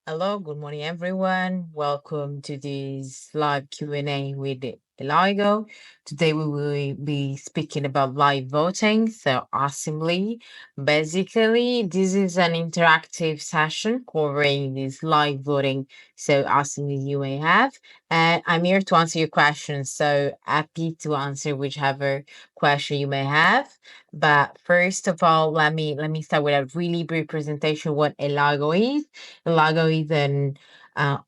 Hello, good morning, everyone. Welcome to this live Q&A with Eligo. Today we will be speaking about live voting, so assembly. Basically, this is an interactive session covering this live voting, so assembly you may have. And I'm here to answer your questions, so happy to answer whichever question you may have. But first of all, let me start with a really brief presentation of what Eligo is. Eligo is an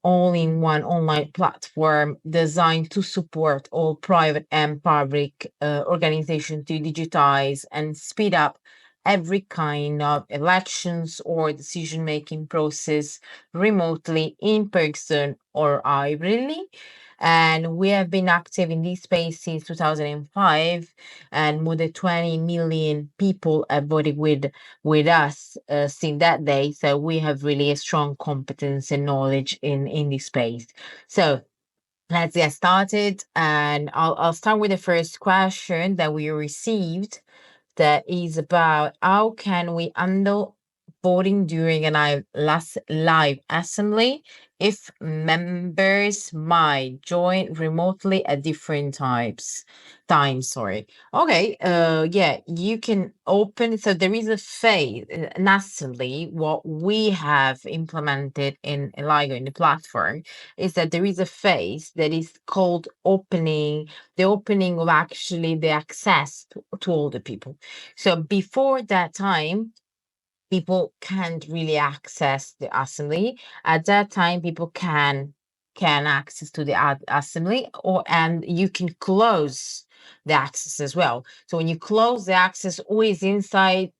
all-in-one online platform designed to support all private and public organizations to digitize and speed up every kind of elections or decision-making process remotely, in person, or hybridly. And we have been active in this space since 2005, and more than 20 million people have voted with us since that day. So we have really a strong competence and knowledge in this space. So let's get started, and I'll start with the first question that we received, that is about how can we handle voting during a live assembly if members might join remotely at different times. Sorry. Okay. Yeah, you can open. So there is a phase, an assembly. What we have implemented in Eligo in the platform is that there is a phase that is called opening, the opening of actually the access to all the people. So before that time, people can't really access the assembly. At that time, people can access to the assembly, or and you can close the access as well. So when you close the access, who is inside,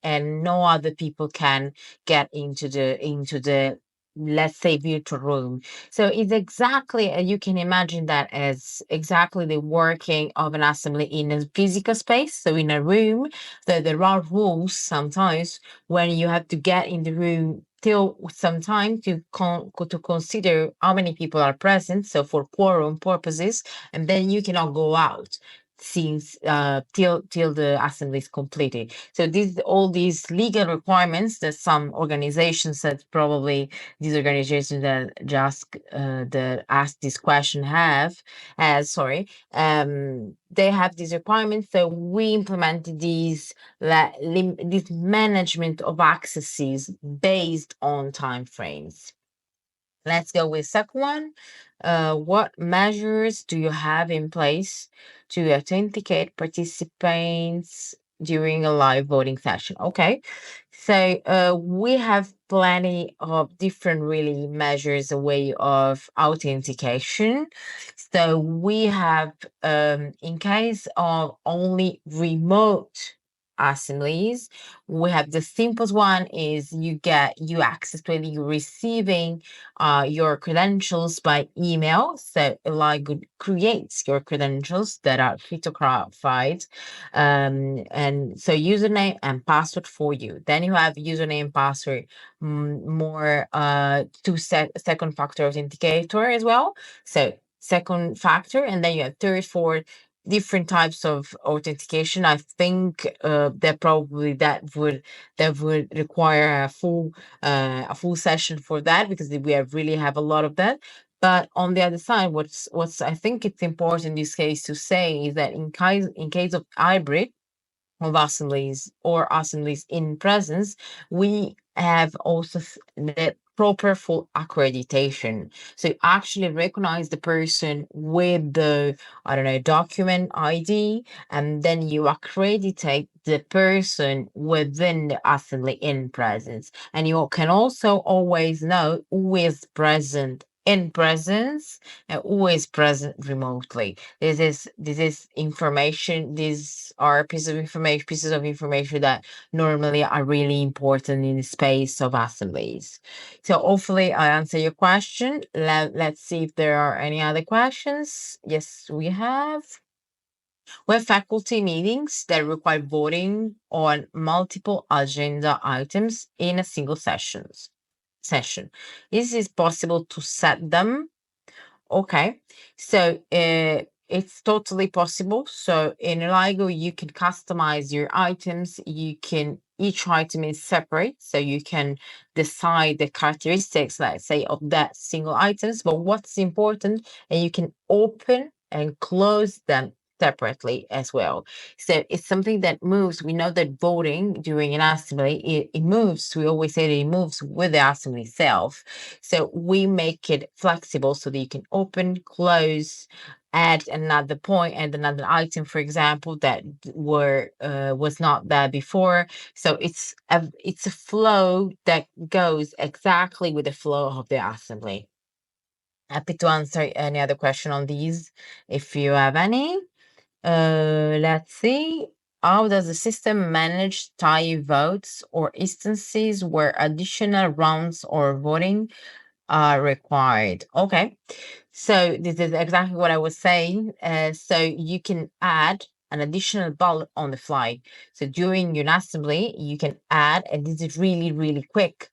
and no other people can get into the, let's say, virtual room. So it's exactly, you can imagine that as exactly the working of an assembly in a physical space, so in a room. So there are rules sometimes when you have to get in the room till some time to consider how many people are present, so for quorum purposes, and then you cannot go out since till the assembly is completed. So these all these legal requirements that some organizations, that probably these organizations that just that asked this question have, as sorry, they have these requirements. So we implemented this management of accesses based on time frames. Let's go with second one. What measures do you have in place to authenticate participants during a live voting session? Okay, so we have plenty of different really measures, a way of authentication. So we have, in case of only remote assemblies, we have the simplest one is you access to it, you receiving your credentials by email. So Eligo creates your credentials that are cryptographied, and so username and password for you. Then you have username, password, more second factor authenticator as well. So second factor, and then you have third, fourth, different types of authentication. I think that probably that would require a full session for that, because really have a lot of that. But on the other side, what's I think it's important in this case to say is that in case of hybrid of assemblies or assemblies in presence, we have also the proper full accreditation. So you actually recognize the person with the, I don't know, document ID, and then you accreditate the person within the assembly in presence. And you can also always know who is present in presence and who is present remotely. This is information. These are pieces of information that normally are really important in the space of assemblies. So hopefully I answer your question. Let's see if there are any other questions. Yes, we have. We have faculty meetings that require voting on multiple agenda items in a single session. Is it possible to set them? Okay, so it's totally possible. So in Eligo, you can customize your items. You can each item is separate, so you can decide the characteristics, let's say, of that single items. But what's important, and you can open and close them separately as well. So it's something that moves. We know that voting during an assembly, it moves. We always say that it moves with the assembly itself. So we make it flexible so that you can open, close, add another point and another item, for example, that was not there before. So it's a flow that goes exactly with the flow of the assembly. Happy to answer any other question on these if you have any. Let's see. How does the system manage tie votes or instances where additional rounds or voting are required? Okay. So this is exactly what I was saying. So you can add an additional ballot on the fly. So during your assembly, you can add, and this is really, really quick,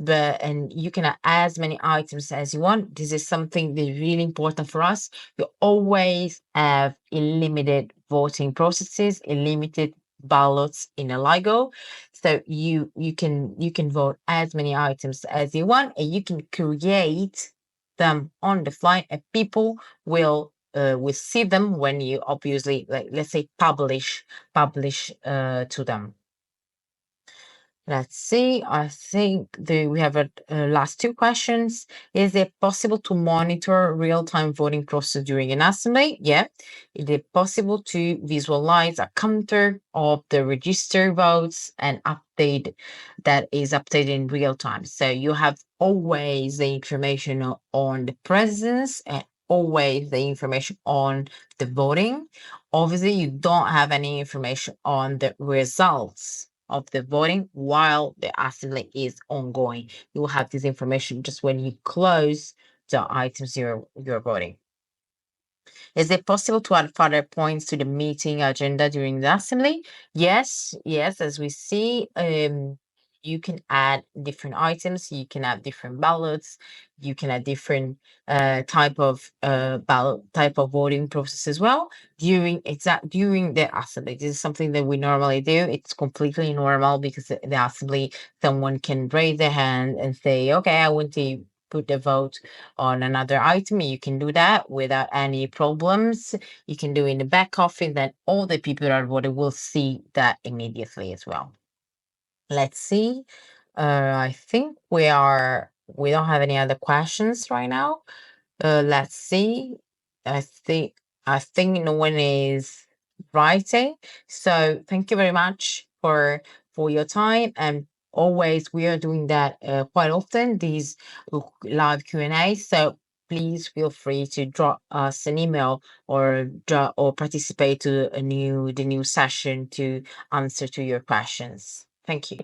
and you can add as many items as you want. This is something that is really important for us. You always have limited voting processes, limited ballots in Eligo. So you can vote as many items as you want, and you can create them on the fly, and people will see them when you obviously, like, let's say, publish to them. Let's see. I think we have a last two questions. Is it possible to monitor real-time voting process during an assembly? Yeah. Is it possible to visualize a counter of the registered votes and update that is updated in real time? So you have always the information on the presence and always the information on the voting. Obviously, you don't have any information on the results of the voting while the assembly is ongoing. You will have this information just when you close the items you're voting. Is it possible to add further points to the meeting agenda during the assembly? Yes, yes, as we see, you can add different items, you can add different ballots, you can add different type of ballot, type of voting process as well during the assembly. This is something that we normally do. It's completely normal because the assembly, someone can raise their hand and say, okay, I want to put the vote on another item. You can do that without any problems. You can do it in the back office, then all the people that are voting will see that immediately as well. Let's see. I think we don't have any other questions right now. Let's see. I think no one is writing. So thank you very much for your time, and always we are doing that quite often, these live Q&A. So please feel free to drop us an email or participate to the new session to answer to your questions. Thank you.